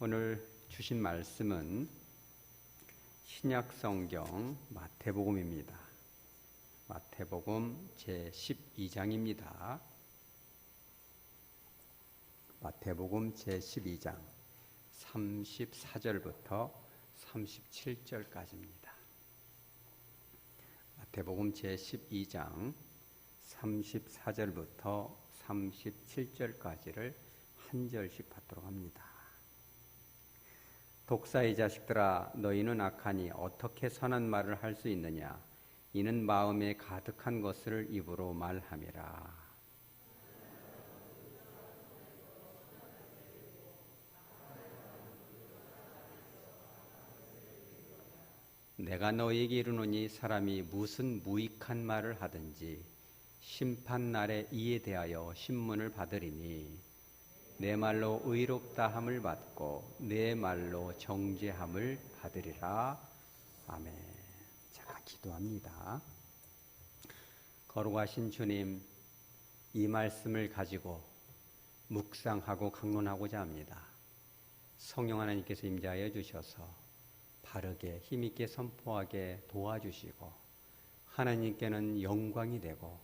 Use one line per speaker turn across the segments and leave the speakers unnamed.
오늘 주신 말씀은 신약성경 마태복음입니다. 마태복음 제12장입니다. 마태복음 제12장 34절부터 37절까지입니다. 마태복음 제12장 34절부터 37절까지를 한 절씩 받도록 합니다. 독사의 자식들아, 너희는 악하니 어떻게 선한 말을 할 수 있느냐? 이는 마음에 가득한 것을 입으로 말함이라. 내가 너희에게 이르노니 사람이 무슨 무익한 말을 하든지 심판날에 이에 대하여 신문을 받으리니 내 말로 의롭다함을 받고 내 말로 정죄함을 받으리라. 아멘. 제가 기도합니다. 거룩하신 주님, 이 말씀을 가지고 묵상하고 강론하고자 합니다. 성령 하나님께서 임재하여 주셔서 바르게 힘있게 선포하게 도와주시고 하나님께는 영광이 되고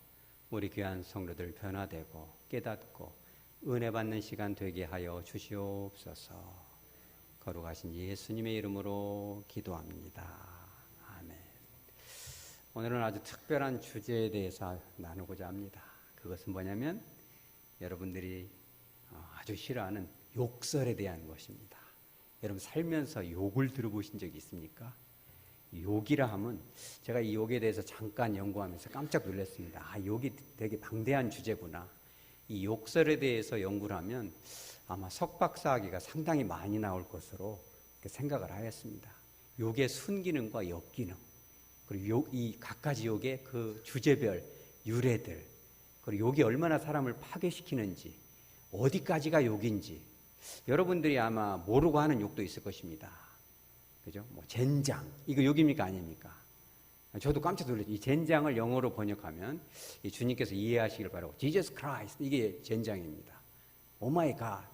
우리 귀한 성도들 변화되고 깨닫고 은혜 받는 시간 되게 하여 주시옵소서. 거룩하신 예수님의 이름으로 기도합니다. 아멘. 오늘은 아주 특별한 주제에 대해서 나누고자 합니다. 그것은 뭐냐면 여러분들이 아주 싫어하는 욕설에 대한 것입니다. 여러분 살면서 욕을 들어보신 적이 있습니까? 욕이라 하면 제가 이 욕에 대해서 잠깐 연구하면서 깜짝 놀랐습니다. 욕이 되게 방대한 주제구나. 이 욕설에 대해서 연구를 하면 아마 석박사학위가 상당히 많이 나올 것으로 생각을 하였습니다. 욕의 순기능과 역기능, 그리고 이 각가지 욕의 그 주제별 유래들, 그리고 욕이 얼마나 사람을 파괴시키는지, 어디까지가 욕인지 여러분들이 아마 모르고 하는 욕도 있을 것입니다. 그죠? 젠장, 이거 욕입니까 아닙니까? 저도 깜짝 놀랐죠. 이 젠장을 영어로 번역하면 이 주님께서 이해하시길 바라고 Jesus Christ, 이게 젠장입니다. 오 마이 갓.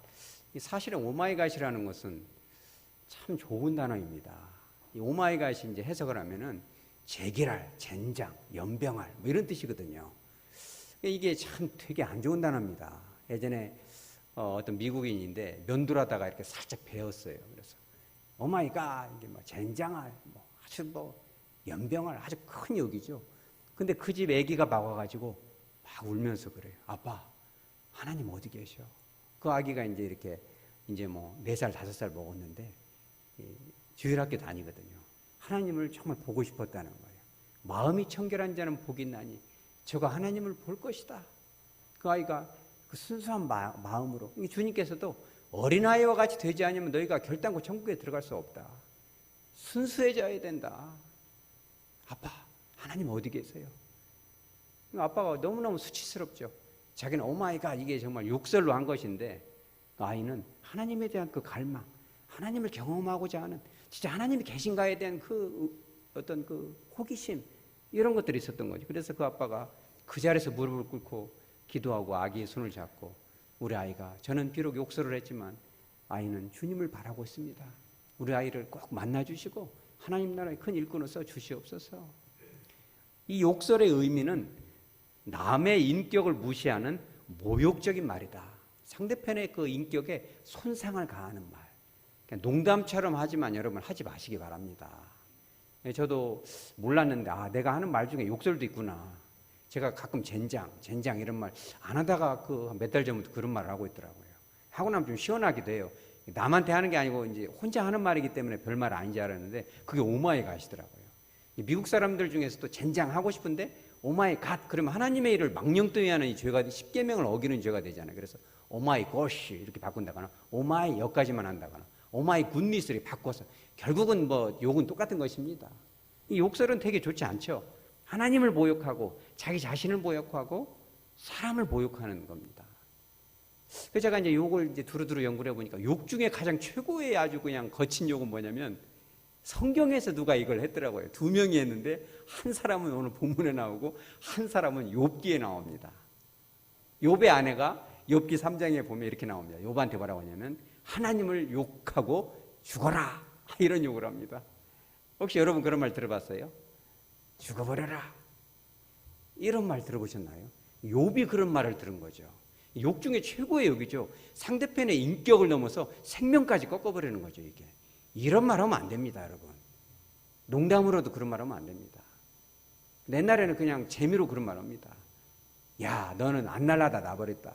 사실은 오 마이 갓이라는 것은 참 좋은 단어입니다. 이 오 마이 갓이 이제 해석을 하면은 재기랄, 젠장, 연병할 이런 뜻이거든요. 이게 참 되게 안 좋은 단어입니다. 예전에 어떤 미국인인데 면도하다가 이렇게 살짝 베었어요. 그래서 오 마이 갓, 이게 젠장할, 아주 연병할 아주 큰 욕이죠. 근데 그 집 아기가 막 와가지고 막 울면서 그래요. 아빠, 하나님 어디 계셔? 그 아기가 이제 이렇게 이제 4살, 5살 먹었는데 주일학교 다니거든요. 하나님을 정말 보고 싶었다는 거예요. 마음이 청결한 자는 복이 있나니 저가 하나님을 볼 것이다. 그 아이가 그 순수한 마음으로, 주님께서도 어린아이와 같이 되지 않으면 너희가 결단코 천국에 들어갈 수 없다. 순수해져야 된다. 아빠, 하나님 어디 계세요? 아빠가 너무너무 수치스럽죠. 자기는 오마이갓, 이게 정말 욕설로 한 것인데 아이는 하나님에 대한 그 갈망, 하나님을 경험하고자 하는, 진짜 하나님이 계신가에 대한 그 어떤 그 호기심, 이런 것들이 있었던 거죠. 그래서 그 아빠가 그 자리에서 무릎을 꿇고 기도하고 아기의 손을 잡고, 우리 아이가, 저는 비록 욕설을 했지만 아이는 주님을 바라고 있습니다. 우리 아이를 꼭 만나주시고 하나님 나라의 큰 일꾼을 써주시옵소서. 이 욕설의 의미는 남의 인격을 무시하는 모욕적인 말이다. 상대편의 그 인격에 손상을 가하는 말. 그러니까 농담처럼 하지만 여러분 하지 마시기 바랍니다. 저도 몰랐는데 내가 하는 말 중에 욕설도 있구나. 제가 가끔 젠장 이런 말 안 하다가 그 몇 달 전부터 그런 말을 하고 있더라고요. 하고 나면 좀 시원하기도 해요. 남한테 하는 게 아니고 이제 혼자 하는 말이기 때문에 별말 아닌지 알았는데 그게 오마이 갓이더라고요. 미국 사람들 중에서도 젠장 하고 싶은데 오마이 갓 그러면 하나님의 일을 망령되이 하는 이 죄가, 십계명을 어기는 죄가 되잖아요. 그래서 오마이 고시 이렇게 바꾼다거나 오마이 여기까지만 한다거나 오마이 굿니스를 바꿔서 결국은 욕은 똑같은 것입니다. 이 욕설은 되게 좋지 않죠. 하나님을 모욕하고 자기 자신을 모욕하고 사람을 모욕하는 겁니다. 그래서 제가 이제 욕을 이제 두루두루 연구를 해보니까 욕 중에 가장 최고의 아주 그냥 거친 욕은 뭐냐면 성경에서 누가 이걸 했더라고요. 2명이 했는데 한 사람은 오늘 본문에 나오고 한 사람은 욥기에 나옵니다. 욥의 아내가 욥기 3장에 보면 이렇게 나옵니다. 욥한테 뭐라고 하냐면 하나님을 욕하고 죽어라, 이런 욕을 합니다. 혹시 여러분 그런 말 들어봤어요? 죽어버려라, 이런 말 들어보셨나요? 욥이 그런 말을 들은 거죠. 욕 중에 최고의 욕이죠. 상대편의 인격을 넘어서 생명까지 꺾어버리는 거죠. 이게 이런 말 하면 안 됩니다, 여러분. 농담으로도 그런 말 하면 안 됩니다. 옛날에는 그냥 재미로 그런 말 합니다. 야, 너는 안 날라다 놔버렸다,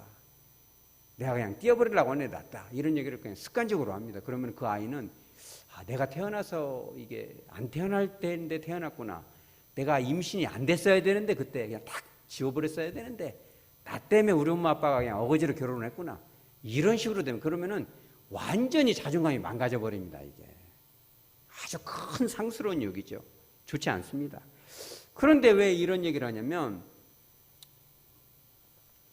내가 그냥 띄어버리려고 하는 애 낫다, 이런 얘기를 그냥 습관적으로 합니다. 그러면 그 아이는 내가 태어나서 이게 안 태어날 때인데 태어났구나, 내가 임신이 안 됐어야 되는데 그때 그냥 딱 지워버렸어야 되는데 나 때문에 우리 엄마 아빠가 그냥 어거지로 결혼을 했구나, 이런 식으로 되면 그러면은 완전히 자존감이 망가져 버립니다. 이게 아주 큰 상스러운 욕이죠. 좋지 않습니다. 그런데 왜 이런 얘기를 하냐면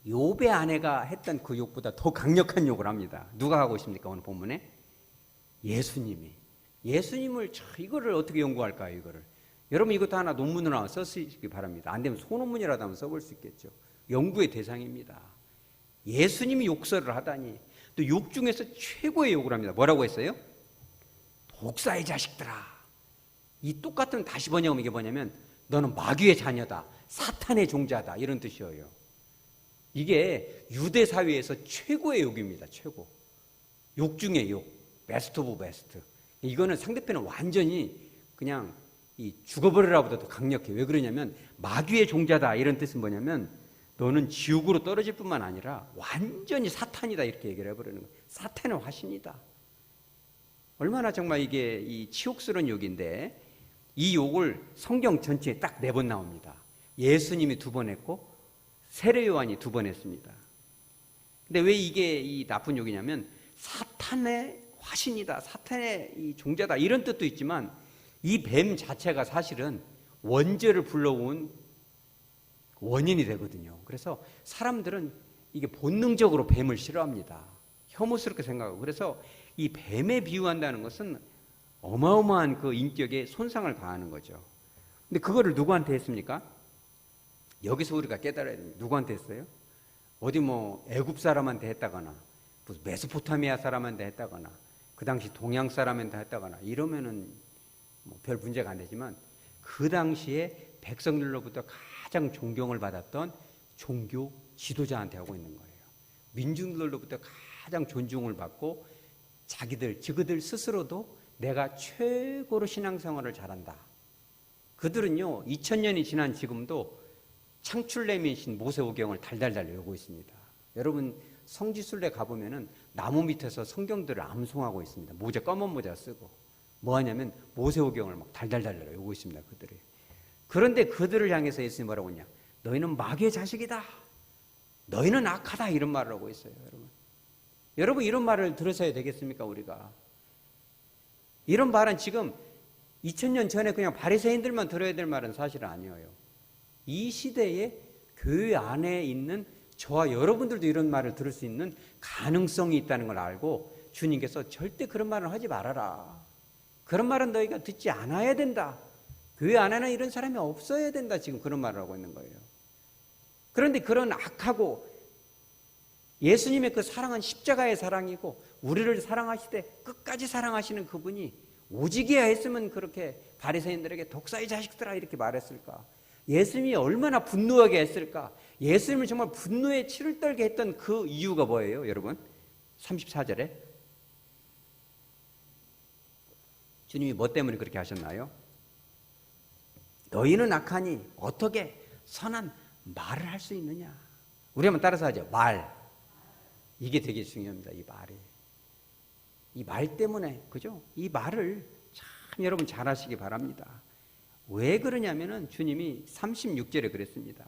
욥의 아내가 했던 그 욕보다 더 강력한 욕을 합니다. 누가 하고 있습니까? 오늘 본문에 예수님이. 예수님을 이거를 어떻게 연구할까요? 이거를 여러분 이것도 하나 논문으로 쓰시기 바랍니다. 안 되면 소논문이라도 한번 써볼 수 있겠죠. 연구의 대상입니다. 예수님이 욕설을 하다니, 또 욕 중에서 최고의 욕을 합니다. 뭐라고 했어요? 독사의 자식들아. 이 똑같은 다시 번역하면 이게 뭐냐면 너는 마귀의 자녀다, 사탄의 종자다, 이런 뜻이에요. 이게 유대 사회에서 최고의 욕입니다. 최고. 욕 중에 욕. 베스트 오브 베스트. 이거는 상대편은 완전히 그냥 이 죽어버리라보다 더 강력해. 왜 그러냐면 마귀의 종자다, 이런 뜻은 뭐냐면 너는 지옥으로 떨어질 뿐만 아니라 완전히 사탄이다, 이렇게 얘기를 해버리는 거예요. 사탄의 화신이다. 얼마나 정말 이게 이 치욕스러운 욕인데, 이 욕을 성경 전체에 딱 4번 나옵니다. 예수님이 2번 했고 세례 요한이 2번 했습니다. 근데 왜 이게 이 나쁜 욕이냐면 사탄의 화신이다, 사탄의 이 종자다, 이런 뜻도 있지만 이 뱀 자체가 사실은 원죄를 불러온 원인이 되거든요. 그래서 사람들은 이게 본능적으로 뱀을 싫어합니다. 혐오스럽게 생각하고. 그래서 이 뱀에 비유한다는 것은 어마어마한 그 인격에 손상을 가하는 거죠. 근데 그거를 누구한테 했습니까? 여기서 우리가 깨달아야 됩니다. 누구한테 했어요? 어디 뭐 애굽 사람한테 했다거나 무슨 메소포타미아 사람한테 했다거나 그 당시 동양 사람한테 했다거나 이러면은 뭐 별 문제가 안 되지만, 그 당시에 백성들로부터 가장 존경을 받았던 종교 지도자한테 하고 있는 거예요. 민중들로부터 가장 존중을 받고 그들 스스로도 내가 최고로 신앙생활을 잘한다. 그들은요 2000년이 지난 지금도 창출내미신 모세오경을 달달달 외우고 있습니다. 여러분 성지순례 가보면은 나무 밑에서 성경들을 암송하고 있습니다. 모자, 검은 모자 쓰고 뭐 하냐면 모세오경을 막 달달달 외우고 있습니다. 그들이. 그런데 그들을 향해서 예수님이 뭐라고 했냐? 너희는 마귀의 자식이다, 너희는 악하다, 이런 말을 하고 있어요. 여러분 이런 말을 들으셔야 되겠습니까? 우리가 이런 말은 지금 2000년 전에 그냥 바리새인들만 들어야 될 말은 사실 아니에요. 이 시대에 교회 안에 있는 저와 여러분들도 이런 말을 들을 수 있는 가능성이 있다는 걸 알고 주님께서 절대 그런 말을 하지 말아라, 그런 말은 너희가 듣지 않아야 된다, 교회 안에는 이런 사람이 없어야 된다, 지금 그런 말을 하고 있는 거예요. 그런데 그런 악하고 예수님의 그 사랑은 십자가의 사랑이고 우리를 사랑하시되 끝까지 사랑하시는 그분이 오직이야 했으면 그렇게 바리새인들에게 독사의 자식들아 이렇게 말했을까? 예수님이 얼마나 분노하게 했을까? 예수님을 정말 분노에 치를 떨게 했던 그 이유가 뭐예요, 여러분? 34절에 주님이 뭐 때문에 그렇게 하셨나요? 너희는 악하니 어떻게 선한 말을 할 수 있느냐? 우리 한번 따라서 하죠. 말. 이게 되게 중요합니다. 이 말이. 이 말 때문에, 그죠? 이 말을 참 여러분 잘 하시기 바랍니다. 왜 그러냐면은 주님이 36절에 그랬습니다.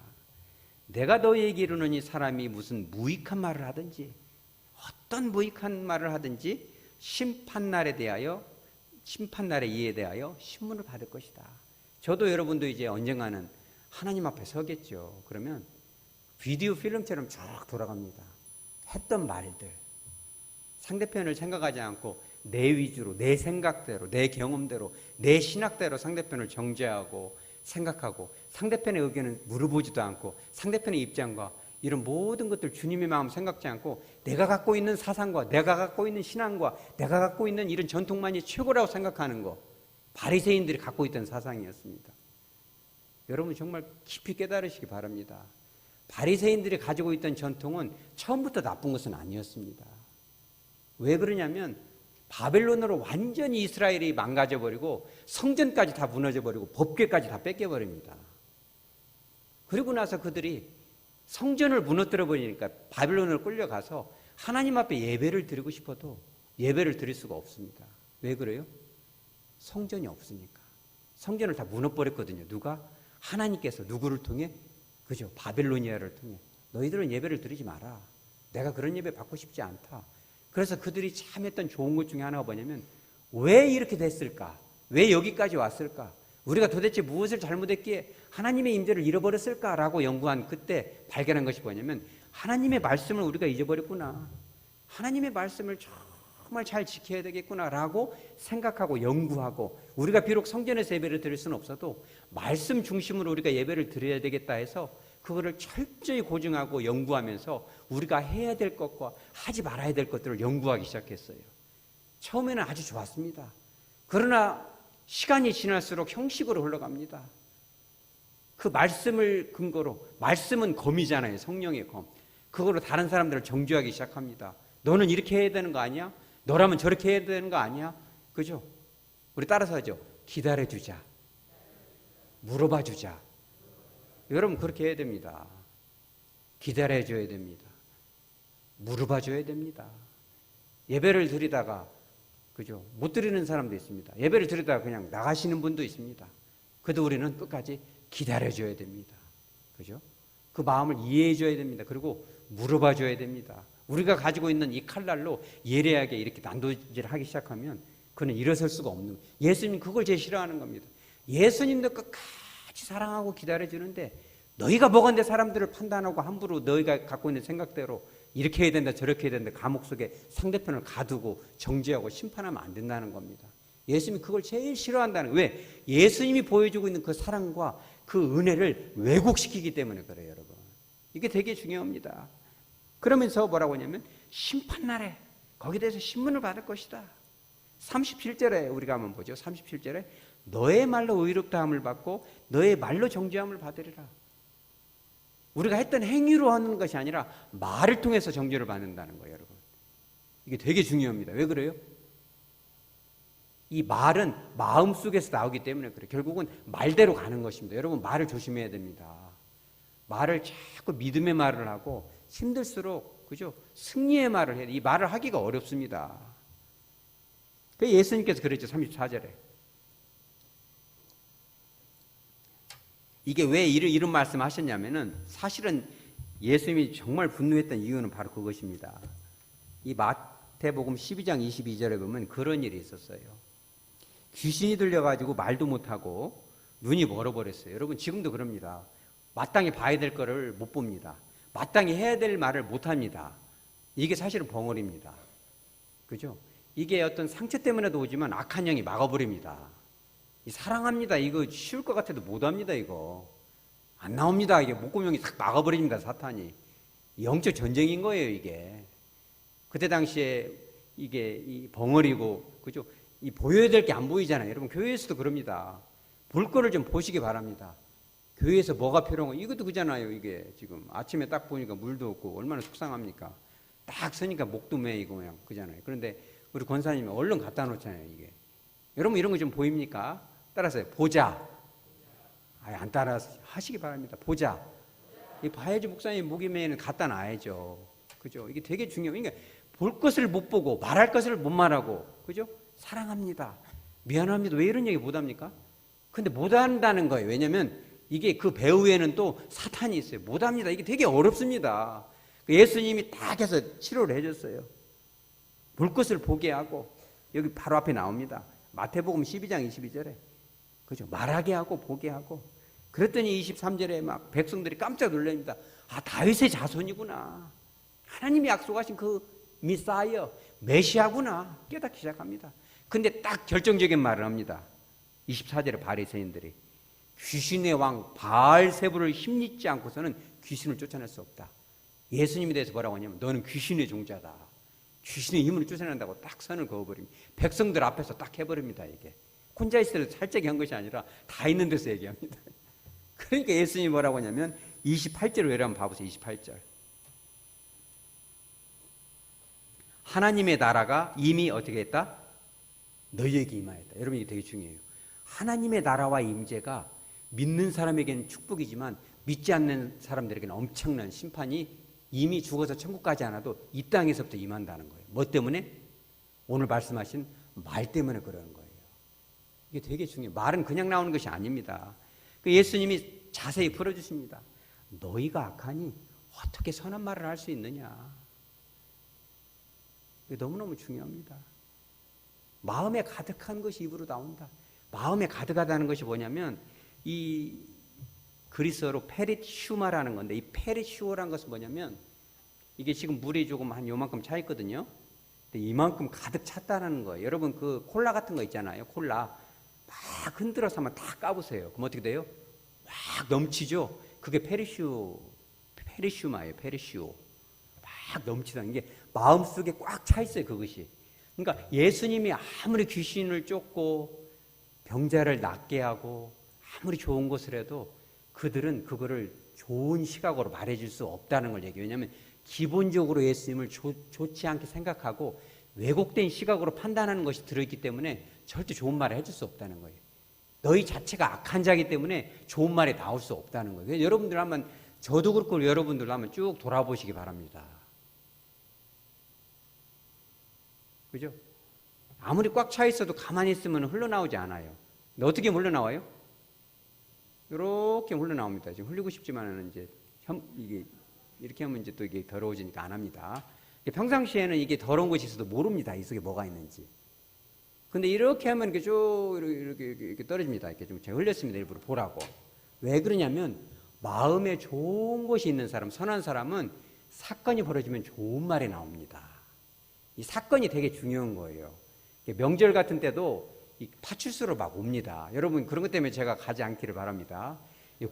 내가 너희에게 이르노니 사람이 무슨 무익한 말을 하든지 어떤 무익한 말을 하든지 심판날에 이에 대하여 신문을 받을 것이다. 저도 여러분도 이제 언젠가는 하나님 앞에 서겠죠. 그러면 비디오 필름처럼 쭉 돌아갑니다. 했던 말들, 상대편을 생각하지 않고 내 위주로, 내 생각대로, 내 경험대로, 내 신학대로 상대편을 정죄하고 생각하고 상대편의 의견을 물어보지도 않고 상대편의 입장과 이런 모든 것들 주님의 마음 생각지 않고 내가 갖고 있는 사상과 내가 갖고 있는 신앙과 내가 갖고 있는 이런 전통만이 최고라고 생각하는 거, 바리새인들이 갖고 있던 사상이었습니다. 여러분 정말 깊이 깨달으시기 바랍니다. 바리새인들이 가지고 있던 전통은 처음부터 나쁜 것은 아니었습니다. 왜 그러냐면 바벨론으로 완전히 이스라엘이 망가져버리고 성전까지 다 무너져버리고 법궤까지 다 뺏겨버립니다. 그리고 나서 그들이 성전을 무너뜨려 버리니까 바벨론으로 끌려가서 하나님 앞에 예배를 드리고 싶어도 예배를 드릴 수가 없습니다. 왜 그래요? 성전이 없으니까. 성전을 다 무너버렸거든요. 누가? 하나님께서 누구를 통해? 그죠? 바벨로니아를 통해. 너희들은 예배를 드리지 마라. 내가 그런 예배 받고 싶지 않다. 그래서 그들이 참 했던 좋은 것 중에 하나가 뭐냐면 왜 이렇게 됐을까? 왜 여기까지 왔을까? 우리가 도대체 무엇을 잘못했기에 하나님의 임재를 잃어버렸을까라고 연구한 그때 발견한 것이 뭐냐면 하나님의 말씀을 우리가 잊어버렸구나. 하나님의 말씀을 정말 잘 지켜야 되겠구나라고 생각하고 연구하고 우리가 비록 성전에서 예배를 드릴 수는 없어도 말씀 중심으로 우리가 예배를 드려야 되겠다 해서 그거를 철저히 고증하고 연구하면서 우리가 해야 될 것과 하지 말아야 될 것들을 연구하기 시작했어요. 처음에는 아주 좋았습니다. 그러나 시간이 지날수록 형식으로 흘러갑니다. 그 말씀을 근거로, 말씀은 검이잖아요. 성령의 검. 그거로 다른 사람들을 정죄하기 시작합니다. 너는 이렇게 해야 되는 거 아니야? 너라면 저렇게 해야 되는 거 아니야? 그죠? 우리 따라서 하죠. 기다려주자. 물어봐주자. 여러분 그렇게 해야 됩니다. 기다려줘야 됩니다. 물어봐줘야 됩니다. 예배를 드리다가 그죠? 못 드리는 사람도 있습니다. 예배를 드리다가 그냥 나가시는 분도 있습니다. 그래도 우리는 끝까지 기다려줘야 됩니다. 그죠? 그 마음을 이해해줘야 됩니다. 그리고 물어봐줘야 됩니다. 우리가 가지고 있는 이 칼날로 예리하게 이렇게 난도질을 하기 시작하면 그는 일어설 수가 없는 거예요. 예수님 그걸 제일 싫어하는 겁니다. 예수님도 끝까지 사랑하고 기다려주는데 너희가 뭐건데 사람들을 판단하고 함부로 너희가 갖고 있는 생각대로 이렇게 해야 된다 저렇게 해야 된다 감옥 속에 상대편을 가두고 정죄하고 심판하면 안 된다는 겁니다. 예수님이 그걸 제일 싫어한다는 거예요. 왜? 예수님이 보여주고 있는 그 사랑과 그 은혜를 왜곡시키기 때문에 그래요, 여러분. 이게 되게 중요합니다. 그러면서 뭐라고 하냐면 심판날에 거기에 대해서 신문을 받을 것이다. 37절에 우리가 한번 보죠. 37절에 너의 말로 의롭다함을 받고 너의 말로 정죄함을 받으리라. 우리가 했던 행위로 하는 것이 아니라 말을 통해서 정죄를 받는다는 거예요, 여러분. 이게 되게 중요합니다. 왜 그래요? 이 말은 마음속에서 나오기 때문에 그래요. 결국은 말대로 가는 것입니다. 여러분 말을 조심해야 됩니다. 말을 자꾸 믿음의 말을 하고 힘들수록 그죠? 승리의 말을 해야 돼. 이 말을 하기가 어렵습니다. 그래서 예수님께서 그랬죠. 34절에. 이게 왜 이런 말씀 하셨냐면은 사실은 예수님이 정말 분노했던 이유는 바로 그것입니다. 이 마태복음 12장 22절에 보면 그런 일이 있었어요. 귀신이 들려가지고 말도 못하고 눈이 멀어버렸어요. 여러분 지금도 그럽니다. 마땅히 봐야 될 거를 못 봅니다. 마땅히 해야 될 말을 못합니다. 이게 사실은 벙어리입니다. 그죠? 이게 어떤 상처 때문에도 오지만 악한 영이 막아버립니다. 사랑합니다. 이거 쉬울 것 같아도 못합니다. 이거 안 나옵니다. 이게 목구멍이 싹 막아버립니다. 사탄이. 영적 전쟁인 거예요. 이게 그때 당시에 이게 이 벙어리고 그죠? 이 보여야 될 게 안 보이잖아요. 여러분 교회에서도 그럽니다. 볼 거를 좀 보시기 바랍니다. 교회에서 뭐가 필요한 거 이것도 그잖아요. 이게 지금 아침에 딱 보니까 물도 없고 얼마나 속상합니까? 딱 서니까 목도 메이고 그냥 그잖아요. 그런데 우리 권사님이 얼른 갖다 놓잖아요. 이게 여러분 이런 거 좀 보입니까? 따라서 보자. 안 따라 하시기 바랍니다. 보자. 이 봐야지 목사님 목이 메이는 갖다 놔야죠. 그죠? 이게 되게 중요해요. 그러니까 볼 것을 못 보고 말할 것을 못 말하고 그죠? 사랑합니다. 미안합니다. 왜 이런 얘기 못 합니까? 근데 못 한다는 거예요. 왜냐면 이게 그 배후에는 또 사탄이 있어요. 못 합니다. 이게 되게 어렵습니다. 예수님이 딱 해서 치료를 해줬어요. 볼 것을 보게 하고 여기 바로 앞에 나옵니다. 마태복음 12장 22절에 그죠? 말하게 하고 보게 하고 그랬더니 23절에 막 백성들이 깜짝 놀랍니다. 아 다윗의 자손이구나. 하나님이 약속하신 그 미사이어 메시아구나 깨닫기 시작합니다. 근데 딱 결정적인 말을 합니다. 24절에 바리새인들이 귀신의 왕 바알세부를 힘입지 않고서는 귀신을 쫓아낼 수 없다. 예수님에 대해서 뭐라고 하냐면 너는 귀신의 종자다. 귀신의 힘을 쫓아낸다고 딱 선을 그어버립니다. 백성들 앞에서 딱 해버립니다. 이게 혼자 있을 때 살짝 한 것이 아니라 다 있는 데서 얘기합니다. 그러니까 예수님이 뭐라고 하냐면 28절을 외려 한번 봐보세요. 28절. 하나님의 나라가 이미 어떻게 했다? 너희에게 임하였다. 여러분 이게 되게 중요해요. 하나님의 나라와 임재가 믿는 사람에게는 축복이지만 믿지 않는 사람들에게는 엄청난 심판이 이미 죽어서 천국 가지 않아도 이 땅에서부터 임한다는 거예요. 뭐 때문에? 오늘 말씀하신 말 때문에 그러는 거예요. 이게 되게 중요해요. 말은 그냥 나오는 것이 아닙니다. 예수님이 자세히 풀어주십니다. 너희가 악하니 어떻게 선한 말을 할 수 있느냐. 이게 너무너무 중요합니다. 마음에 가득한 것이 입으로 나온다. 마음에 가득하다는 것이 뭐냐면 이 그리스어로 페리슈마라는 건데 이 페리슈어라는 것은 뭐냐면 이게 지금 물이 조금 한 요만큼 차 있거든요. 근데 이만큼 가득 찼다는 거예요. 여러분 그 콜라 같은 거 있잖아요. 콜라 막 흔들어서 한번 다 까보세요. 그럼 어떻게 돼요? 막 넘치죠. 그게 페리슈마예요. 페리슈. 막 넘치다. 이게 마음속에 꽉 차 있어요. 그것이. 그러니까 예수님이 아무리 귀신을 쫓고 병자를 낫게 하고 아무리 좋은 것을 해도 그들은 그거를 좋은 시각으로 말해줄 수 없다는 걸 얘기해요. 왜냐하면 기본적으로 예수님을 좋지 않게 생각하고 왜곡된 시각으로 판단하는 것이 들어있기 때문에 절대 좋은 말을 해줄 수 없다는 거예요. 너희 자체가 악한 자이기 때문에 좋은 말이 나올 수 없다는 거예요. 그래서 여러분들 한번 저도 그렇고 여러분들도 한번 쭉 돌아보시기 바랍니다. 그죠? 아무리 꽉 차 있어도 가만히 있으면 흘러나오지 않아요. 근데 어떻게 흘러나와요? 이렇게 흘러나옵니다. 지금 흘리고 싶지만은 이제 이게 이렇게 하면 이제 또 이게 더러워지니까 안 합니다. 평상시에는 이게 더러운 것이 있어도 모릅니다. 이 속에 뭐가 있는지. 근데 이렇게 하면 이렇게 쭉 이렇게 떨어집니다. 이렇게 좀 제가 흘렸습니다. 일부러 보라고. 왜 그러냐면 마음에 좋은 것이 있는 사람, 선한 사람은 사건이 벌어지면 좋은 말이 나옵니다. 이 사건이 되게 중요한 거예요. 명절 같은 때도 이 파출소로 막 옵니다. 여러분 그런 것 때문에 제가 가지 않기를 바랍니다.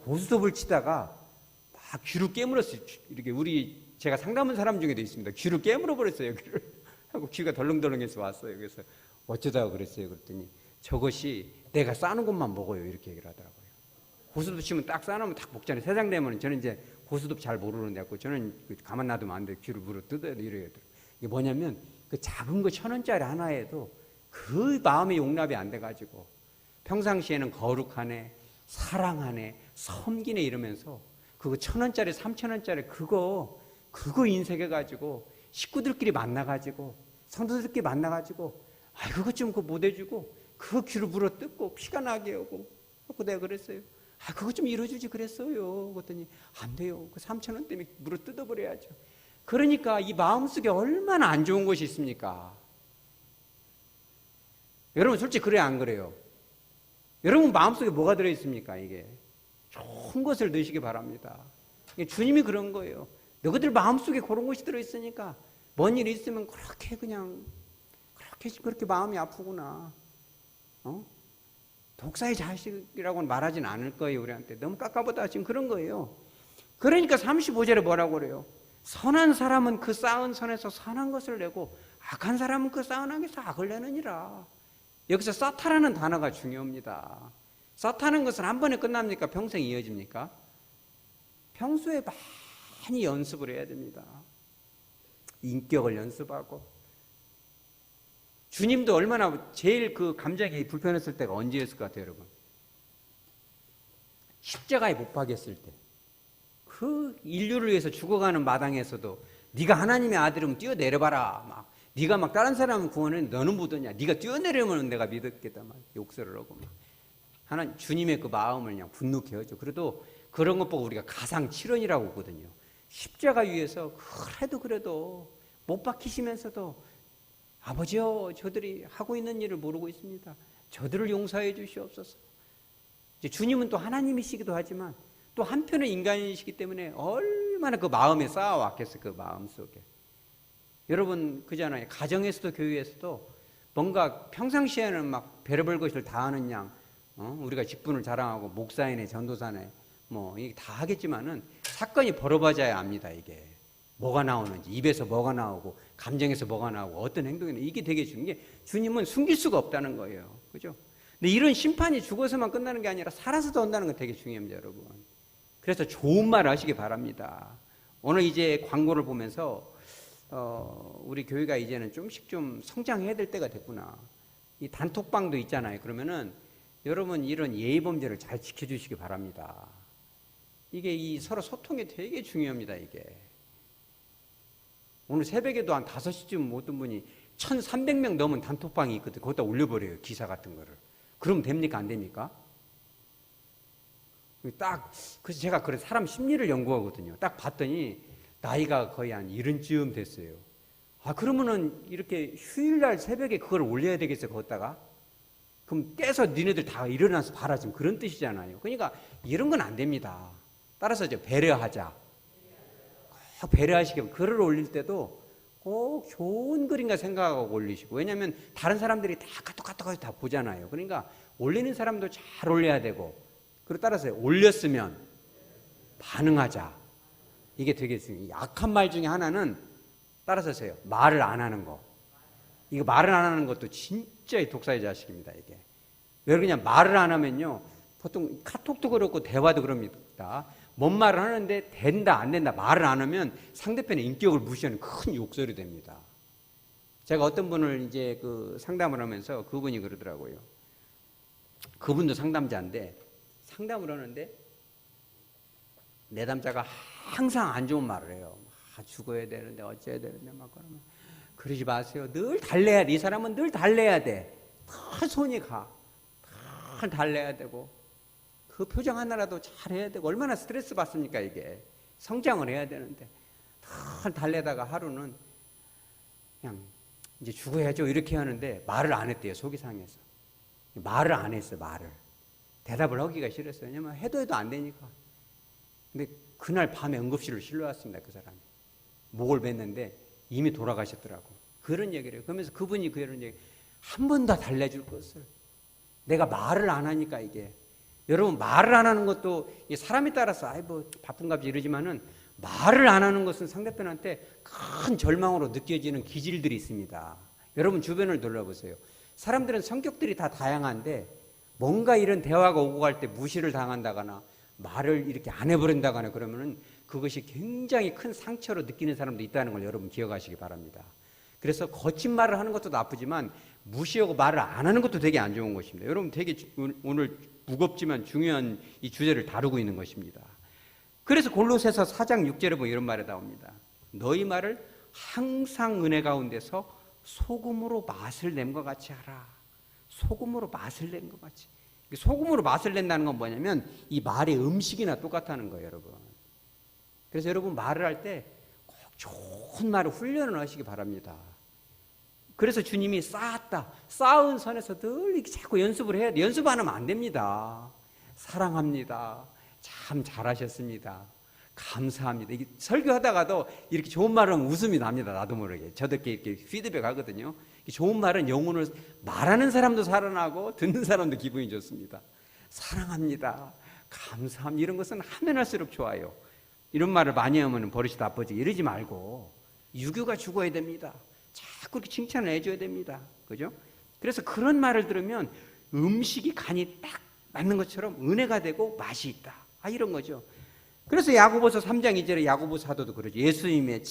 고스톱을 치다가 막 귀를 깨물었어요. 이렇게 제가 상담한 사람 중에도 있습니다. 귀를 깨물어 버렸어요. 귀를 하고 귀가 덜렁덜렁해서 왔어요. 그래서 어쩌다가 그랬어요. 그랬더니 저것이 내가 싸는 것만 먹어요. 이렇게 얘기를 하더라고요. 고스톱 치면 딱 싸놓으면 딱 먹잖아요. 세상 되면 저는 이제 고스톱 잘 모르는데 저는 가만 놔두면 안 돼요. 귀를 물어 뜯어야 돼. 이래야 돼요. 이게 뭐냐면 그 작은 거 1,000원짜리 하나에도 그 마음의 용납이 안 돼가지고 평상시에는 거룩하네, 사랑하네, 섬기네 이러면서 그거 1,000원짜리, 3,000원짜리 그거 인색해가지고 식구들끼리 만나가지고 성도들끼리 만나가지고 그것 좀 못 해주고 그 귀를 물어 뜯고 피가 나게 하고 내가 그랬어요. 그것 좀 이뤄주지 그랬어요. 그랬더니 안 돼요. 그 3,000원 때문에 물어 뜯어버려야죠. 그러니까 이 마음속에 얼마나 안 좋은 것이 있습니까? 여러분 솔직히 그래요 안 그래요? 여러분 마음속에 뭐가 들어있습니까? 이게 좋은 것을 넣으시기 바랍니다. 주님이 그런 거예요. 너희들 마음속에 그런 것이 들어있으니까 뭔 일이 있으면 그렇게 마음이 아프구나. 독사의 자식이라고는 말하진 않을 거예요. 우리한테 너무 깎아보다 지금 그런 거예요. 그러니까 35절에 뭐라고 그래요? 선한 사람은 그 쌓은 선에서 선한 것을 내고 악한 사람은 그 쌓은 악에서 악을 내느니라. 여기서 쌓다라는 단어가 중요합니다. 쌓다는 것은 한 번에 끝납니까? 평생 이어집니까? 평소에 많이 연습을 해야 됩니다. 인격을 연습하고. 주님도 얼마나 제일 그 감정이 불편했을 때가 언제였을 것 같아요, 여러분? 십자가에 못 박였을 때. 그 인류를 위해서 죽어가는 마당에서도 네가 하나님의 아들이면 뛰어내려봐라. 막 네가 막 다른 사람은 구원해 너는 못 얻냐. 네가 뛰어내려면 내가 믿었겠다. 막 욕설을 하고 막. 주님의 그 마음을 그냥 분노케 하죠. 그래도 그런 것 보고 우리가 가상칠언이라고 하거든요. 십자가 위에서 그래도 못 박히시면서도 아버지여 저들이 하고 있는 일을 모르고 있습니다. 저들을 용서해 주시옵소서. 이제 주님은 또 하나님이시기도 하지만 또 한편의 인간이시기 때문에 얼마나 그 마음에 쌓아왔겠어요. 그 마음속에. 여러분 그잖아요. 가정에서도 교회에서도 뭔가 평상시에는 막 별의별 것을 다 하는 양 우리가 직분을 자랑하고 목사이네 전도사네 이게 다 하겠지만은 사건이 벌어봐야 압니다. 이게 뭐가 나오는지, 입에서 뭐가 나오고 감정에서 뭐가 나오고 어떤 행동이나 이게 되게 중요한 게 주님은 숨길 수가 없다는 거예요. 그죠? 근데 이런 심판이 죽어서만 끝나는 게 아니라 살아서도 온다는 건 되게 중요합니다, 여러분. 그래서 좋은 말을 하시기 바랍니다. 오늘 이제 광고를 보면서 우리 교회가 이제는 좀씩 좀 성장해야 될 때가 됐구나. 이 단톡방도 있잖아요. 그러면은 여러분 이런 예의 범죄를 잘 지켜주시기 바랍니다. 이게 이 서로 소통이 되게 중요합니다. 이게 오늘 새벽에도 한 5시쯤 어떤 분이 1,300명 넘은 단톡방이 있거든요. 거기다 올려버려요. 기사 같은 거를. 그럼 됩니까? 안 됩니까? 딱 그래서 제가 그래 사람 심리를 연구하거든요. 딱 봤더니 나이가 거의 한 70쯤 됐어요. 아 그러면은 이렇게 휴일날 새벽에 그걸 올려야 되겠어요. 거기다가 그럼 깨서 니네들 다 일어나서 봐라 지금 그런 뜻이잖아요. 그러니까 이런 건 안 됩니다. 따라서 이제 배려하자. 꼭 배려하시게 글을 올릴 때도 꼭 좋은 글인가 생각하고 올리시고 왜냐하면 다른 사람들이 다 카톡 다 보잖아요. 그러니까 올리는 사람도 잘 올려야 되고 그리고 따라서 올렸으면 반응하자. 이게 되게 중요해요. 약한 말 중에 하나는 따라서세요. 말을 안 하는 거. 이거 말을 안 하는 것도 진짜 독사의 자식입니다. 이게 왜 그러냐 말을 안 하면요 보통 카톡도 그렇고 대화도 그럽니다. 뭔 말을 하는데 된다 안 된다 말을 안 하면 상대편의 인격을 무시하는 큰 욕설이 됩니다. 제가 어떤 분을 이제 그 상담을 하면서 그분이 그러더라고요. 그분도 상담자인데 상담을 하는데 내담자가 항상 안 좋은 말을 해요. 죽어야 되는데 어째야 되는데 막 그러면 그러지 마세요. 늘 달래야 돼. 이 사람은 늘 달래야 돼. 다 손이 가. 다 달래야 되고 그 표정 하나라도 잘해야 되고 얼마나 스트레스 받습니까 이게. 성장을 해야 되는데 다 달래다가 하루는 그냥 이제 죽어야죠 이렇게 하는데 말을 안 했대요. 속이 상해서. 말을 안 했어요. 말을. 대답을 하기가 싫었어요. 왜냐면 해도 안 되니까. 근데 그날 밤에 응급실로 실려왔습니다. 그 사람이. 목을 맸는데 이미 돌아가셨더라고. 그런 얘기를 해요. 그러면서 그분이 그런 얘기 한 번 더 달래줄 것을 내가 말을 안 하니까 이게 여러분 말을 안 하는 것도 사람에 따라서 아이 뭐 바쁜갑지 이러지만은 말을 안 하는 것은 상대편한테 큰 절망으로 느껴지는 기질들이 있습니다. 여러분 주변을 돌아보세요. 사람들은 성격들이 다 다양한데 뭔가 이런 대화가 오고 갈 때 무시를 당한다거나 말을 이렇게 안 해버린다거나 그러면은 그것이 굉장히 큰 상처로 느끼는 사람도 있다는 걸 여러분 기억하시기 바랍니다. 그래서 거친 말을 하는 것도 나쁘지만 무시하고 말을 안 하는 것도 되게 안 좋은 것입니다. 여러분 되게 오늘 무겁지만 중요한 이 주제를 다루고 있는 것입니다. 그래서 골로새서 4장 6절에 보면 이런 말이 나옵니다. 너희 말을 항상 은혜 가운데서 소금으로 맛을 낸 것 같이 하라. 소금으로 맛을 낸 것 같이. 소금으로 맛을 낸다는 건 뭐냐면 이 말의 음식이나 똑같다는 거예요, 여러분. 그래서 여러분 말을 할 때 꼭 좋은 말을 훈련을 하시기 바랍니다. 그래서 주님이 쌓은 선에서 늘 이렇게 자꾸 연습을 해야 돼. 연습 안 하면 안 됩니다. 사랑합니다. 참 잘하셨습니다. 감사합니다. 이게 설교하다가도 이렇게 좋은 말을 하면 웃음이 납니다. 나도 모르게. 저도 이렇게 피드백 하거든요. 좋은 말은 영혼을 말하는 사람도 살아나고 듣는 사람도 기분이 좋습니다. 사랑합니다. 감사합니다. 이런 것은 하면 할수록 좋아요. 이런 말을 많이 하면 버릇이 나빠지고 이러지 말고 유교가 죽어야 됩니다. 자꾸 이렇게 칭찬을 해줘야 됩니다. 그죠? 그래서 그런 말을 들으면 음식이 간이 딱 맞는 것처럼 은혜가 되고 맛이 있다. 이런 거죠. 그래서 야고보서 3장 2절에 야고보 사도도 그러죠. 예수님의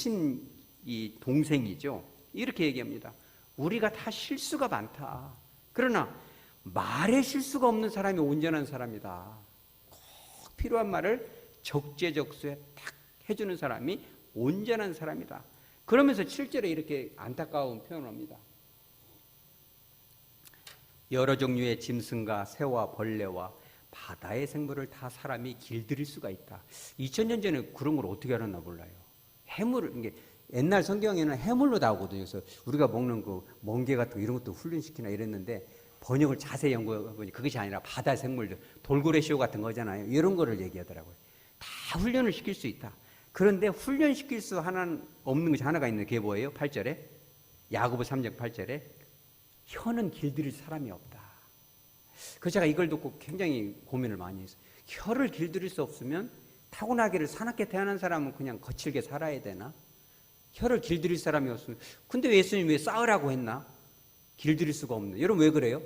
이 동생이죠. 이렇게 얘기합니다. 우리가 다 실수가 많다. 그러나 말에 실수가 없는 사람이 온전한 사람이다. 꼭 필요한 말을 적재적소에 딱 해주는 사람이 온전한 사람이다. 그러면서 7절에 이렇게 안타까운 표현을 합니다. 여러 종류의 짐승과 새와 벌레와 바다의 생물을 다 사람이 길들일 수가 있다. 2000년 전에 그런 걸 어떻게 알았나 몰라요. 해물을 이게 옛날 성경에는 해물로 나오거든요. 그래서 우리가 먹는 그 멍게 같은 거 이런 것도 훈련시키나 이랬는데 번역을 자세히 연구해보니 그것이 아니라 바다 생물들, 돌고래쇼 같은 거잖아요. 이런 거를 얘기하더라고요. 다 훈련을 시킬 수 있다. 그런데 훈련시킬 수 없는 것이 하나가 있는데 그게 뭐예요? 8절에 야고보 3장 8절에 혀는 길들일 사람이 없다. 그래서 제가 이걸 듣고 굉장히 고민을 많이 했어요. 혀를 길들일 수 없으면 타고나기를 사납게 태어난 사람은 그냥 거칠게 살아야 되나? 혀를 길들일 사람이 없으면. 근데 예수님 왜 쌓으라고 했나? 길들일 수가 없는. 여러분 왜 그래요?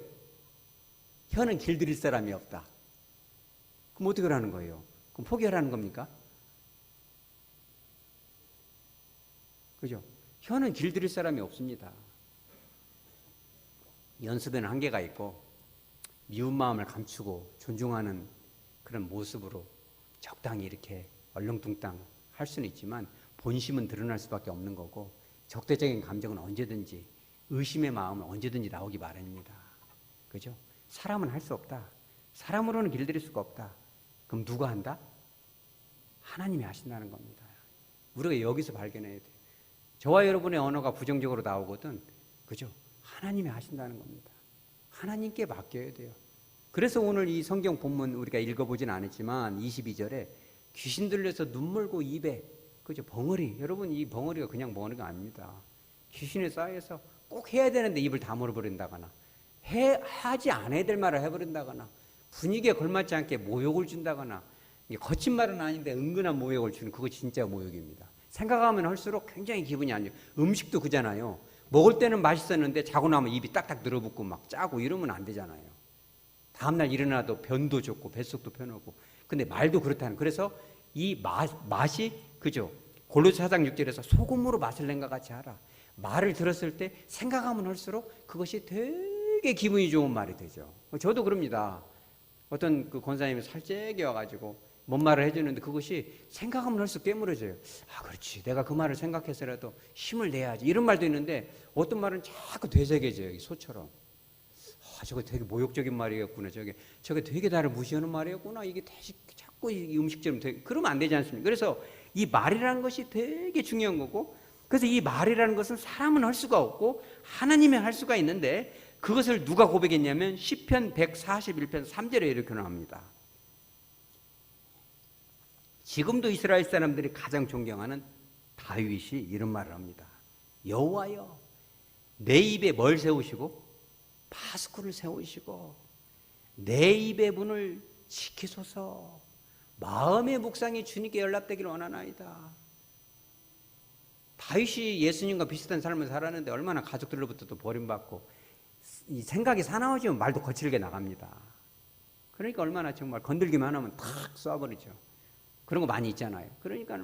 혀는 길들일 사람이 없다. 그럼 어떻게 하라는 거예요? 그럼 포기하라는 겁니까? 그죠? 혀는 길들일 사람이 없습니다. 연습에는 한계가 있고 미운 마음을 감추고 존중하는 그런 모습으로 적당히 이렇게 얼렁뚱땅 할 수는 있지만 본심은 드러날 수밖에 없는 거고 적대적인 감정은 언제든지 의심의 마음은 언제든지 나오기 마련입니다. 그죠? 사람은 할 수 없다. 사람으로는 길들일 수가 없다. 그럼 누가 한다? 하나님이 하신다는 겁니다. 우리가 여기서 발견해야 돼요. 저와 여러분의 언어가 부정적으로 나오거든. 그죠? 하나님이 하신다는 겁니다. 하나님께 맡겨야 돼요. 그래서 오늘 이 성경 본문 우리가 읽어보진 않았지만 22절에 귀신 들려서 눈물고 입에 그죠? 벙어리. 여러분 이 벙어리가 그냥 벙어리가 아닙니다. 귀신에 쌓여서 꼭 해야 되는데 입을 다물어버린다거나 하지 않아야 될 말을 해버린다거나 분위기에 걸맞지 않게 모욕을 준다거나 거친 말은 아닌데 은근한 모욕을 주는 그거 진짜 모욕입니다. 생각하면 할수록 굉장히 기분이 안 좋아요. 음식도 그잖아요. 먹을 때는 맛있었는데 자고 나면 입이 딱딱 늘어붙고 막 짜고 이러면 안 되잖아요. 다음날 일어나도 변도 좋고 뱃속도 편하고. 근데 말도 그렇다는. 그래서 이 맛이 그죠? 골로새 4장 6절에서 소금으로 맛을 낸 것 같이 하라. 말을 들었을 때 생각하면 할수록 그것이 되게 기분이 좋은 말이 되죠. 저도 그럽니다. 어떤 그 권사님이 살짝이 와가지고 뭔 말을 해주는데 그것이 생각하면 할수록 깨물어져요. 아, 그렇지. 내가 그 말을 생각해서라도 힘을 내야지. 이런 말도 있는데 어떤 말은 자꾸 되새겨져요. 소처럼. 아, 저거 되게 모욕적인 말이었구나. 저게 되게 나를 무시하는 말이었구나. 이게 자꾸 이 음식처럼 되게, 그러면 안 되지 않습니까? 그래서 이 말이라는 것이 되게 중요한 거고, 그래서 이 말이라는 것은 사람은 할 수가 없고 하나님이 할 수가 있는데 그것을 누가 고백했냐면 시편 141편 3절에 이렇게 나옵니다. 지금도 이스라엘 사람들이 가장 존경하는 다윗이 이런 말을 합니다. 여호와여, 내 입에 뭘 세우시고 파수꾼을 세우시고 내 입의 문을 지키소서. 마음의 묵상이 주님께 연락되기를 원하나이다. 다윗이 예수님과 비슷한 삶을 살았는데 얼마나 가족들로부터도 버림받고 이 생각이 사나워지면 말도 거칠게 나갑니다. 그러니까 얼마나 정말 건들기만 하면 탁 쏴버리죠. 그런 거 많이 있잖아요. 그러니까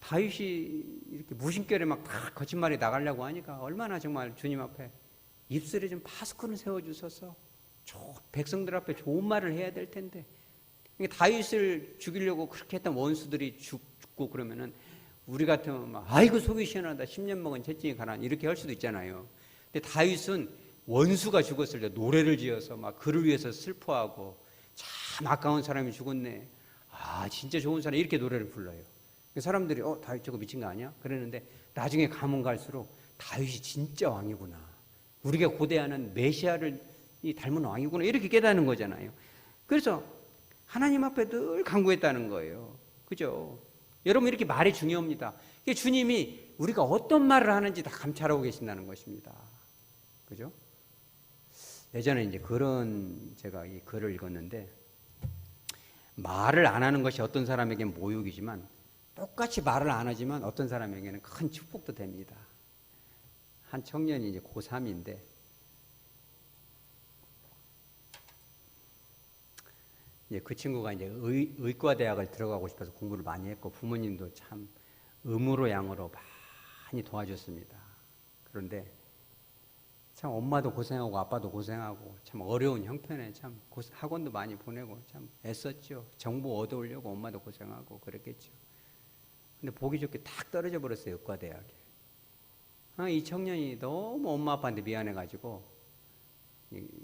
다윗이 이렇게 무심결에 막 다 거친 말이 나가려고 하니까 얼마나 정말 주님 앞에 입술에 좀 파수꾼을 세워주셔서 백성들 앞에 좋은 말을 해야 될 텐데 다윗을 죽이려고 그렇게 했던 원수들이 죽고 그러면은 우리 같으면 막 아이고 속이 시원하다 10년 먹은 채찍이 가라 이렇게 할 수도 있잖아요. 근데 다윗은 원수가 죽었을 때 노래를 지어서 막 그를 위해서 슬퍼하고 참 아까운 사람이 죽었네. 아 진짜 좋은 사람 이렇게 노래를 불러요. 사람들이 다윗 저거 미친 거 아니야? 그랬는데 나중에 가면 갈수록 다윗이 진짜 왕이구나. 우리가 고대하는 메시아를 닮은 왕이구나 이렇게 깨닫는 거잖아요. 그래서 하나님 앞에 늘 간구했다는 거예요. 그죠? 여러분 이렇게 말이 중요합니다. 주님이 우리가 어떤 말을 하는지 다 감찰하고 계신다는 것입니다. 그죠? 예전에 이제 제가 이 글을 읽었는데 말을 안 하는 것이 어떤 사람에게는 모욕이지만 똑같이 말을 안 하지만 어떤 사람에게는 큰 축복도 됩니다. 한 청년이 이제 고3인데 이제 그 친구가 이제 의과대학을 들어가고 싶어서 공부를 많이 했고 부모님도 참 음으로 양으로 많이 도와줬습니다. 그런데 참 엄마도 고생하고 아빠도 고생하고 참 어려운 형편에 참 학원도 많이 보내고 참 애썼죠. 정보 얻어오려고 엄마도 고생하고 그랬겠죠. 근데 보기 좋게 딱 떨어져 버렸어요. 의과대학에. 이 청년이 너무 엄마 아빠한테 미안해가지고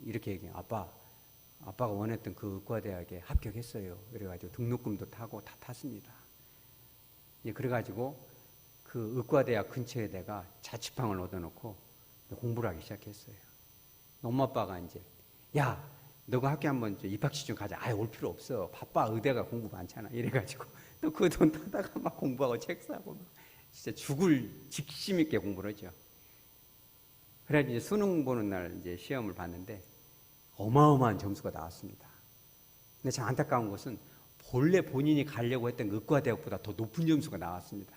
이렇게 얘기해요. 아빠가 원했던 그 의과대학에 합격했어요. 그래가지고 등록금도 타고 다 탔습니다. 그래가지고 그 의과대학 근처에 내가 자취방을 얻어놓고 공부를 하기 시작했어요. 엄마 아빠가 이제 야 너가 학교 한번 입학식 좀 가자. 올 필요 없어. 바빠 의대가 공부 많잖아. 이래가지고 또 그 돈 타다가 막 공부하고 책 사고 막 진짜 죽을 직심 있게 공부를 하죠. 그래가지고 이제 수능 보는 날 이제 시험을 봤는데 어마어마한 점수가 나왔습니다. 근데 참 안타까운 것은 본래 본인이 가려고 했던 의과대학보다 더 높은 점수가 나왔습니다.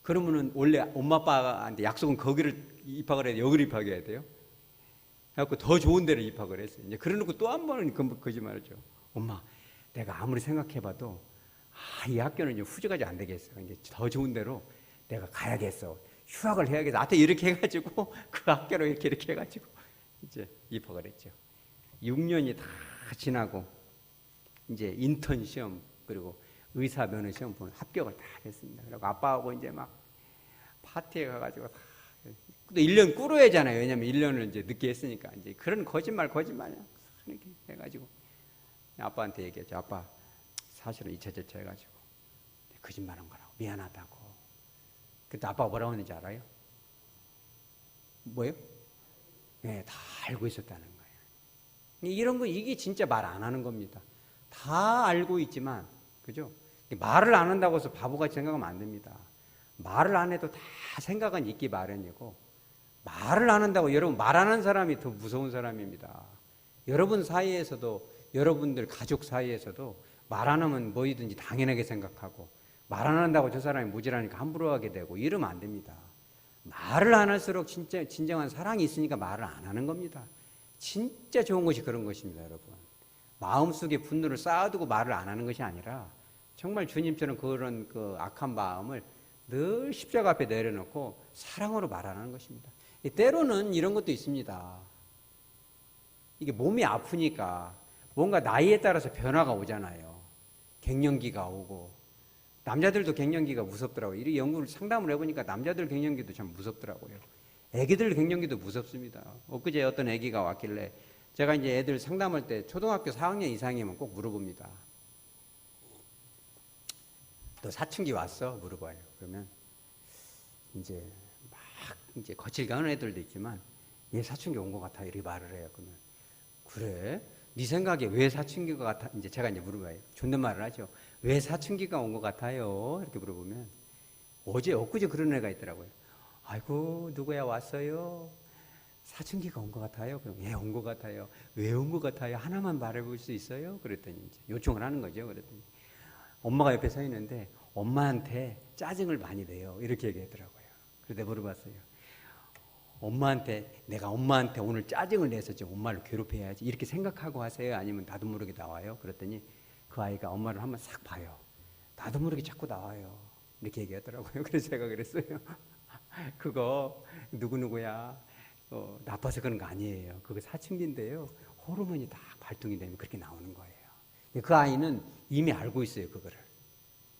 그러면은 원래 엄마 아빠한테 약속은 거기를 입학을 해야 돼, 여기를 입학해야 돼요. 그래갖고 더 좋은 데를 입학을 했어요. 이제 그래놓고 또 한 번은 거짓말이죠. 엄마, 내가 아무리 생각해봐도 이 학교는 이제 후지까지 안 되겠어. 이제 더 좋은 데로 내가 가야겠어. 휴학을 해야겠어. 하여튼 이렇게 해가지고 그 학교로 이렇게 해가지고 이제 입학을 했죠. 6년이 다 지나고 이제 인턴 시험 그리고 의사 면허 시험 보는 합격을 다 했습니다. 그리고 아빠하고 이제 막 파티에 가가지고 다 또 1년 꾸려야잖아요. 왜냐면 1년을 이제 늦게 했으니까 이제 그런 거짓말이야. 이렇게 해가지고 아빠한테 얘기했죠. 아빠 사실은 이차저차 해가지고 거짓말한 거라고 미안하다고. 그때 아빠가 뭐라고 했는지 알아요? 뭐요? 네, 다 알고 있었다는 거예요. 이런 거 이게 진짜 말 안 하는 겁니다. 다 알고 있지만 그죠? 말을 안 한다고 해서 바보같이 생각하면 안 됩니다. 말을 안 해도 다 생각은 있기 마련이고 말을 안 한다고 여러분 말 안 하는 사람이 더 무서운 사람입니다. 여러분 사이에서도 여러분들 가족 사이에서도 말 안 하면 뭐이든지 당연하게 생각하고 말 안 한다고 저 사람이 무지라니까 함부로 하게 되고 이러면 안 됩니다. 말을 안 할수록 진짜 진정한 사랑이 있으니까 말을 안 하는 겁니다. 진짜 좋은 것이 그런 것입니다, 여러분. 마음속에 분노를 쌓아두고 말을 안 하는 것이 아니라 정말 주님처럼 그런 그 악한 마음을 늘 십자가 앞에 내려놓고 사랑으로 말하는 것입니다. 때로는 이런 것도 있습니다. 이게 몸이 아프니까 뭔가 나이에 따라서 변화가 오잖아요. 갱년기가 오고 남자들도 갱년기가 무섭더라고요. 이 연구를 상담을 해보니까 남자들 갱년기도 참 무섭더라고요. 애기들 갱년기도 무섭습니다. 엊그제 어떤 애기가 왔길래 제가 이제 애들 상담할 때 초등학교 4학년 이상이면 꼭 물어봅니다. 너 사춘기 왔어? 물어봐요. 그러면 이제 이제 거칠게 하는 애들도 있지만 얘 사춘기 온 것 같아 이렇게 말을 해요. 그러면 그래? 네 생각에 왜 사춘기가 같아? 이제 제가 이제 물어봐요. 존댓말을 하죠. 왜 사춘기가 온 것 같아요? 이렇게 물어보면 엊그제 그런 애가 있더라고요. 아이고 누구야 왔어요? 사춘기가 온 것 같아요. 그럼 예, 온 것 같아요. 왜 온 것 같아요? 하나만 말해볼 수 있어요? 그랬더니 이제 요청을 하는 거죠. 그랬더니 엄마가 옆에 서 있는데 엄마한테 짜증을 많이 내요. 이렇게 얘기하더라고요. 그래서 내가 물어봤어요. 내가 엄마한테 오늘 짜증을 내서 좀 엄마를 괴롭혀야지 이렇게 생각하고 하세요? 아니면 나도 모르게 나와요? 그랬더니 그 아이가 엄마를 한번 싹 봐요. 나도 모르게 자꾸 나와요. 이렇게 얘기하더라고요. 그래서 제가 그랬어요. 그거 누구누구야. 나빠서 그런 거 아니에요. 그거 사춘기인데요. 호르몬이 다 발동이 되면 그렇게 나오는 거예요. 그 아이는 이미 알고 있어요. 그거를.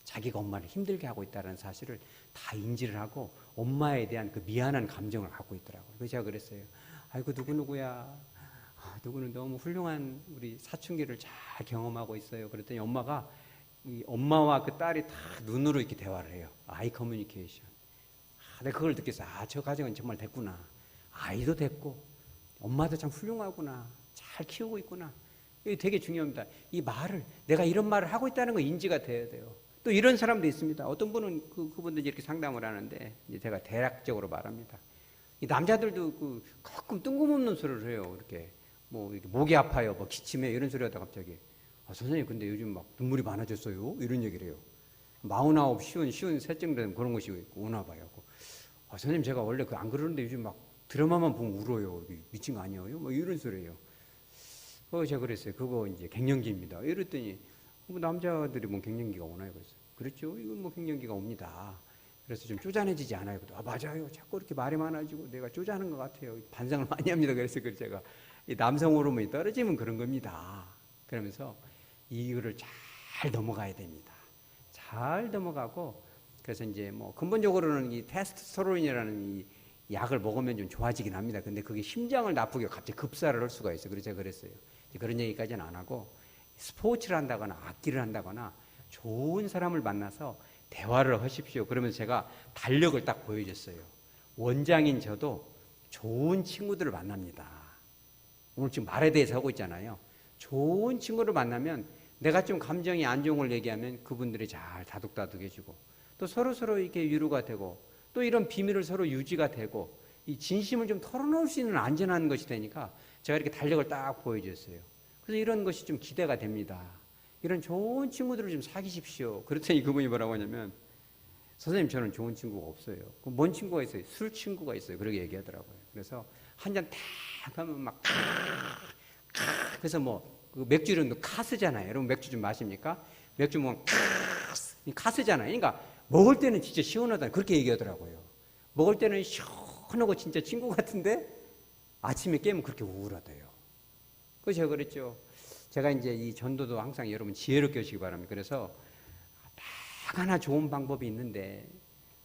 자기가 엄마를 힘들게 하고 있다는 사실을 다 인지를 하고 엄마에 대한 그 미안한 감정을 갖고 있더라고요. 그래서 제가 그랬어요. 아이고 누구누구야. 누구는 너무 훌륭한 우리 사춘기를 잘 경험하고 있어요. 그랬더니 엄마가 이 엄마와 그 딸이 다 눈으로 이렇게 대화를 해요. 아이 커뮤니케이션. 내가 그걸 느꼈어요. 저 가정은 정말 됐구나. 아이도 됐고 엄마도 참 훌륭하구나. 잘 키우고 있구나. 이게 되게 중요합니다. 이 말을 내가 이런 말을 하고 있다는 거 인지가 돼야 돼요. 또 이런 사람도 있습니다. 어떤 분은 그분들이 이렇게 상담을 하는데 이제 제가 대략적으로 말합니다. 이 남자들도 가끔 뜬금없는 소리를 해요. 이렇게 이렇게 목이 아파요, 기침해 이런 소리 하다 갑자기 선생님 근데 요즘 막 눈물이 많아졌어요. 이런 얘기를 해요. 49 쉬운 셋째 되면 그런 것이 오나 봐요. 선생님 제가 원래 안 그러는데 요즘 막 드라마만 보면 울어요. 미친 거 아니에요? 이런 소리예요. 제가 그랬어요. 그거 이제 갱년기입니다. 이랬더니 남자들이 갱년기가 오나요? 그래서 그렇죠. 이건 갱년기가 옵니다. 그래서 좀 쪼잔해지지 않아요? 맞아요. 자꾸 이렇게 말이 많아지고 내가 쪼잔한 것 같아요. 반성을 많이 합니다. 그래서 제가 이 남성 호르몬이 떨어지면 그런 겁니다. 그러면서 이거를 잘 넘어가야 됩니다. 잘 넘어가고 그래서 이제 근본적으로는 이 테스토스테론이라는 이 약을 먹으면 좀 좋아지긴 합니다. 근데 그게 심장을 나쁘게 갑자기 급사를 할 수가 있어요. 그래서 제가 그랬어요. 그런 얘기까지는 안 하고 스포츠를 한다거나 악기를 한다거나 좋은 사람을 만나서 대화를 하십시오. 그러면서 제가 달력을 딱 보여줬어요. 원장인 저도 좋은 친구들을 만납니다. 오늘 지금 말에 대해서 하고 있잖아요. 좋은 친구를 만나면 내가 좀 감정이 안 좋은 걸 얘기하면 그분들이 잘 다독다독 해주고 또 서로 이렇게 위로가 되고 또 이런 비밀을 서로 유지가 되고 이 진심을 좀 털어놓을 수 있는 안전한 것이 되니까 제가 이렇게 달력을 딱 보여줬어요. 그래서 이런 것이 좀 기대가 됩니다. 이런 좋은 친구들을 좀 사귀십시오. 그랬더니 그분이 뭐라고 하냐면 선생님 저는 좋은 친구가 없어요. 뭔 친구가 있어요? 술 친구가 있어요. 그렇게 얘기하더라고요. 그래서 한 잔 탁 하면 막 그래서 그 맥주는 카스잖아요. 여러분 맥주 좀 마십니까? 맥주 먹으면 카스잖아요. 그러니까 먹을 때는 진짜 시원하다. 그렇게 얘기하더라고요. 먹을 때는 시원하고 진짜 친구 같은데 아침에 깨면 그렇게 우울하대요. 그래서 제가 그랬죠. 제가 이제 이 전도도 항상 여러분 지혜롭게 하시기 바랍니다. 그래서 딱 하나 좋은 방법이 있는데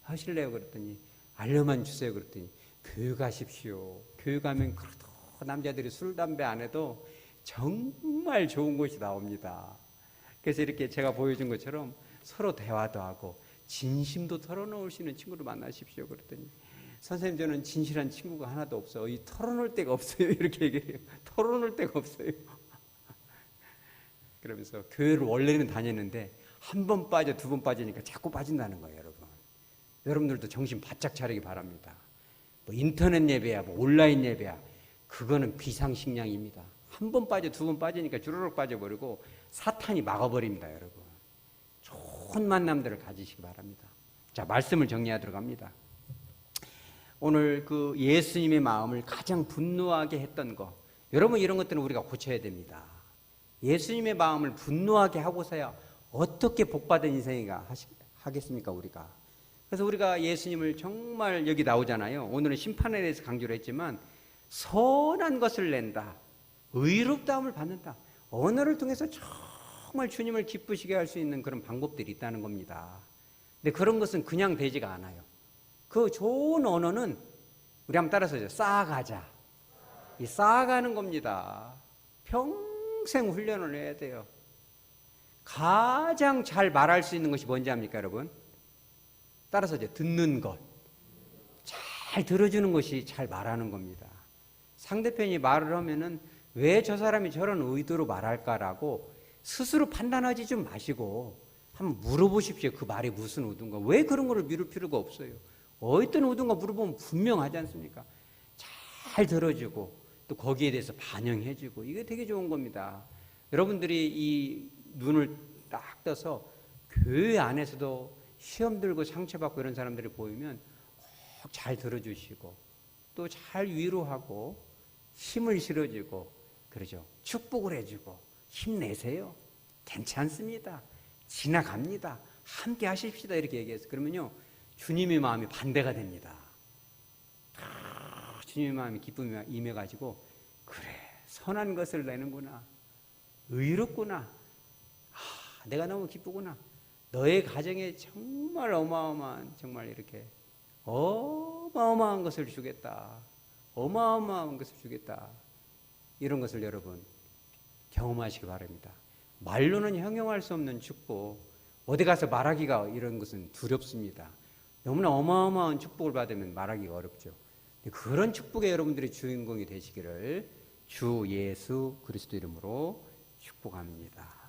하실래요? 그랬더니 알려만 주세요. 그랬더니 교회 가십시오. 교회 가면 그래도 남자들이 술, 담배 안 해도 정말 좋은 것이 나옵니다. 그래서 이렇게 제가 보여준 것처럼 서로 대화도 하고 진심도 털어놓을 수 있는 친구를 만나십시오. 그랬더니 선생님 저는 진실한 친구가 하나도 없어요. 이 털어놓을 데가 없어요. 이렇게 얘기해요. 털어놓을 데가 없어요. 그러면서 교회를 원래는 다녔는데 한 번 빠져 두 번 빠지니까 자꾸 빠진다는 거예요. 여러분. 여러분들도 정신 바짝 차리기 바랍니다. 뭐 인터넷 예배야 뭐 온라인 예배야 그거는 비상식량입니다. 한 번 빠져 두 번 빠지니까 주르륵 빠져버리고 사탄이 막아버립니다. 여러분. 좋은 만남들을 가지시기 바랍니다. 자, 말씀을 정리하도록 합니다. 오늘 그 예수님의 마음을 가장 분노하게 했던 거, 여러분 이런 것들은 우리가 고쳐야 됩니다. 예수님의 마음을 분노하게 하고서야 어떻게 복받은 인생이가 하겠습니까 우리가. 그래서 우리가 예수님을 정말 여기 나오잖아요. 오늘은 심판에 대해서 강조를 했지만 선한 것을 낸다, 의롭다함을 받는다, 언어를 통해서 정말 주님을 기쁘시게 할 수 있는 그런 방법들이 있다는 겁니다. 근데 그런 것은 그냥 되지가 않아요. 그 좋은 언어는 우리 한번 따라서 쌓아가자. 이 쌓아가는 겁니다. 평생 훈련을 해야 돼요. 가장 잘 말할 수 있는 것이 뭔지 압니까, 여러분? 따라서 듣는 것. 잘 들어주는 것이 잘 말하는 겁니다. 상대편이 말을 하면은 왜 저 사람이 저런 의도로 말할까라고 스스로 판단하지 좀 마시고 한번 물어보십시오. 그 말이 무슨 의도인가. 왜 그런 거를 미룰 필요가 없어요. 어떤 의도인가 물어보면 분명하지 않습니까? 잘 들어주고 또 거기에 대해서 반영해주고 이게 되게 좋은 겁니다. 여러분들이 이 눈을 딱 떠서 교회 안에서도 시험 들고 상처받고 이런 사람들이 보이면 꼭 잘 들어주시고 또 잘 위로하고 힘을 실어주고 그러죠. 축복을 해주고 힘내세요. 괜찮습니다. 지나갑니다. 함께 하십시다. 이렇게 얘기해서 그러면요 주님의 마음이 반대가 됩니다. 주님의 마음이 기쁨이 임해가지고 그래 선한 것을 내는구나, 의롭구나, 내가 너무 기쁘구나, 너의 가정에 정말 어마어마한 정말 이렇게 어마어마한 것을 주겠다, 어마어마한 것을 주겠다, 이런 것을 여러분 경험하시기 바랍니다. 말로는 형용할 수 없는 축복, 어디 가서 말하기가 이런 것은 두렵습니다. 너무나 어마어마한 축복을 받으면 말하기가 어렵죠. 그런 축복의 여러분들의 주인공이 되시기를 주 예수 그리스도 이름으로 축복합니다.